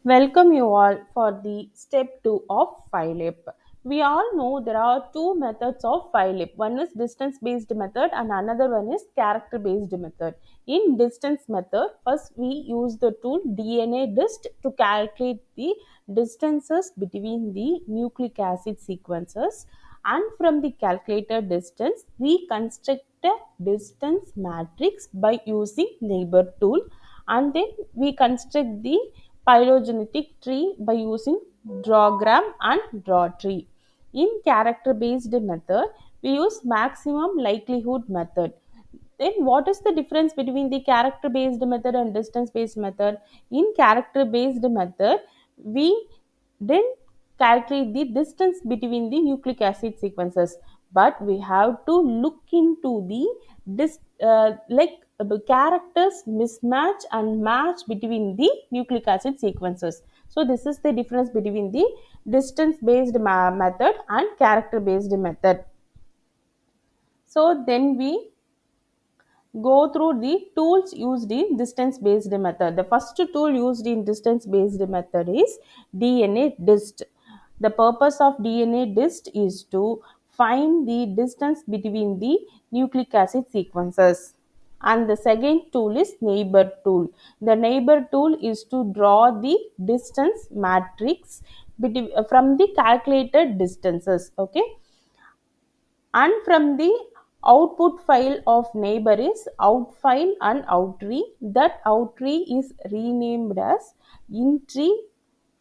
Welcome you all for the step 2 of Phylip. We all know there are two methods of Phylip. One is distance based method and another one is character based method. In distance method, first we use the tool dnadist to calculate the distances between the nucleic acid sequences, and from the calculated distance we construct a distance matrix by using neighbor tool, and then we construct the phylogenetic tree by using drawgram and drawtree. In character based method, we use maximum likelihood method. Then what is the difference between the character based method and distance based method? In character based method, we didn't calculate the distance between the nucleic acid sequences, but we have to look into the characters mismatch and match between the nucleic acid sequences. So this is the difference between the distance based method and character based method. So then we go through the tools used in distance based method. The first tool used in distance based method is dnadist. The purpose of dnadist is to find the distance between the nucleic acid sequences. And the second tool is neighbor tool. The neighbor tool is to draw the distance matrix from the calculated distances. Okay, and from the output file of neighbor is out file and out tree. That out tree is renamed as in tree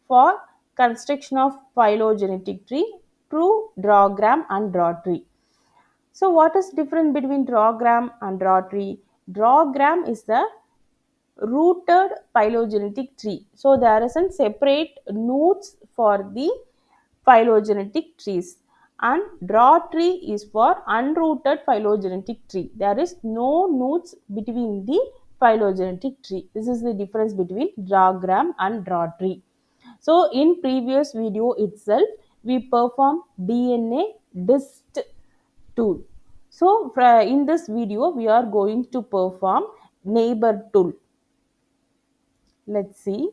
for construction of phylogenetic tree through drawgram and drawtree. So what is different between drawgram and drawtree? Drawgram is the rooted phylogenetic tree. So there is a separate nodes for the phylogenetic trees, and draw tree is for unrooted phylogenetic tree. There is no nodes between the phylogenetic tree. This is the difference between drawgram and draw tree. So in previous video itself we perform DNA dist tool. So in this video we are going to perform neighbor tool. Let's see.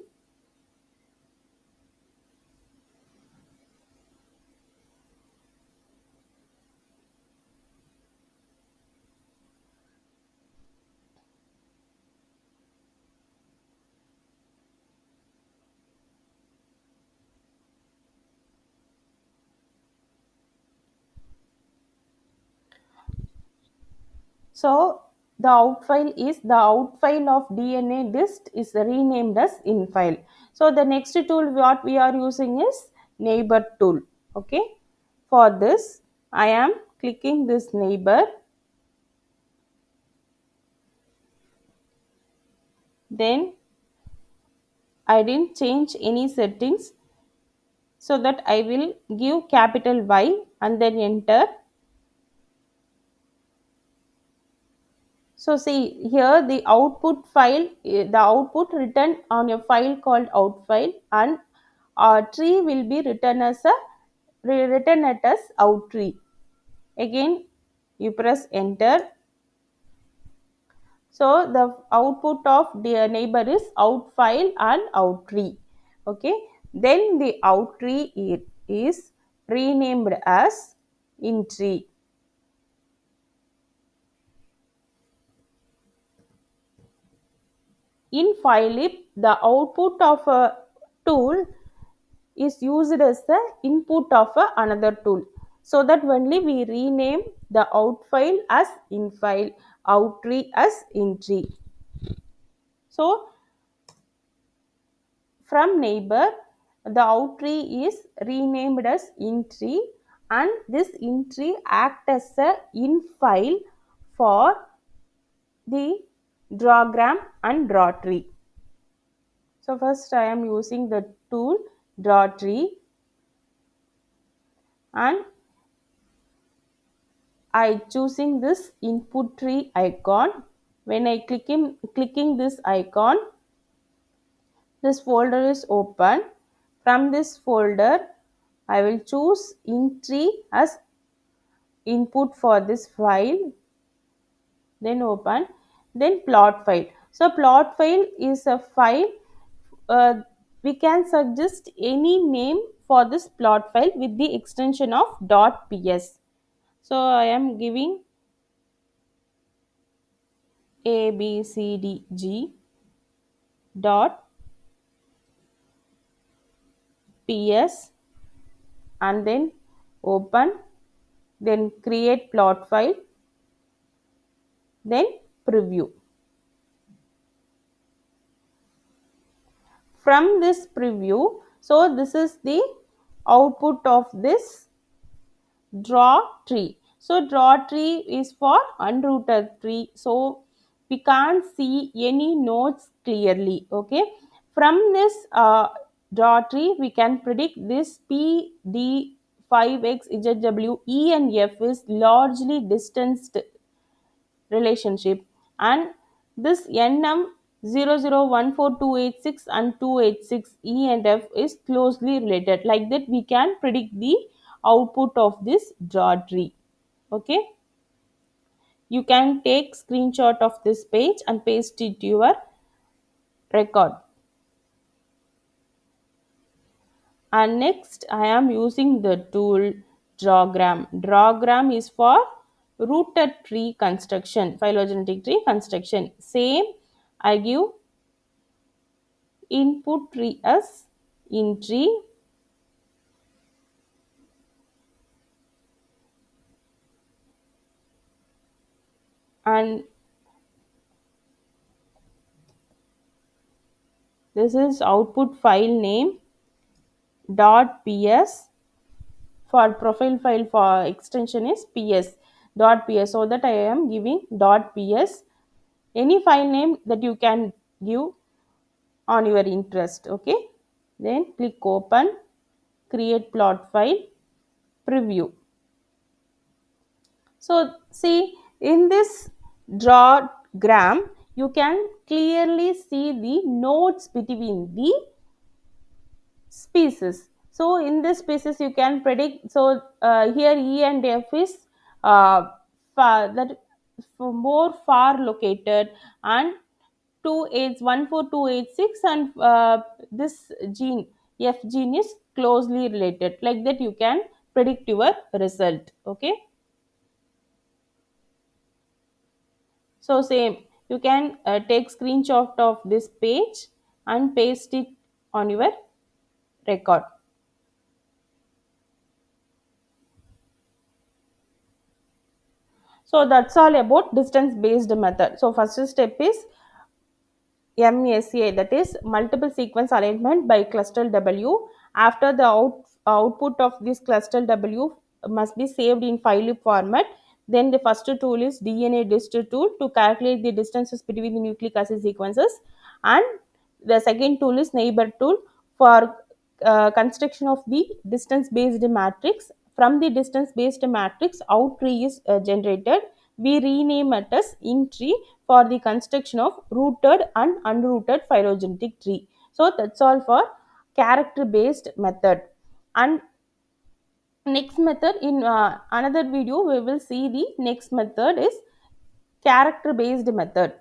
So the out file of DNA dist is renamed as in file. So the next tool what we are using is neighbor tool. Okay. For this I am clicking this neighbor. Then I didn't change any settings, so that I will give capital Y and then enter. So see here the output file, the output written on a file called out file, and tree will be written as a written it as out tree. Again you press enter. So the output of the neighbor is out file and out tree. Okay. Then the out tree it is renamed as in tree. In Phylip, the output of a tool is used as the input of another tool, so that only we rename the out file as in file, out tree as in tree. So from neighbor, the out tree is renamed as in tree, and this in tree act as a in file for the drawgram and draw tree. So first I am using the tool Drawtree, and I choosing this input tree icon. When I clicking this icon, this folder is open. From this folder, I will choose in tree as input for this file. Then open. Then plot file. So plot file is a file. Uh, we can suggest any name for this plot file with the extension of .ps. So I am giving a b c d g dot ps and then open, then create plot file, then preview. From this preview, so this is the output of this draw tree. So draw tree is for unrooted tree. So we can't see any nodes clearly. Okay. From this draw tree, we can predict this P, D, 5x, ZW, E and F is largely distanced relationship, and this nm 0014286 and 286 E and F is closely related. Like that we can predict the output of this draw tree. Okay, you can take screenshot of this page and paste it to your record. And next I am using the tool drawgram. Drawgram is for rooted tree construction, phylogenetic tree construction. Same, I give input tree as in tree, and this is output file name dot ps. For profile file for extension is ps dot ps, so that I am giving dot ps, any file name that you can give on your interest. Okay, then click open, create plot file, preview. So see, in this drawgram you can clearly see the nodes between the species. So in this species you can predict. So here E and F is that more far located, and 14286 and this gene F gene is closely related. Like that you can predict your result. Okay. So same, you can take screenshot of this page and paste it on your record. So that's all about distance based method. So first step is MSA, that is multiple sequence alignment by cluster W. After the output of this cluster W must be saved in Phylip format. Then the first tool is dnadist tool to calculate the distances between the nucleic acid sequences, and the second tool is neighbor tool for construction of the distance based matrix. From the distance based matrix, out tree is generated. We rename it as in tree for the construction of rooted and unrooted phylogenetic tree. So that's all for character based method. And next method, in another video we will see the next method is character based method.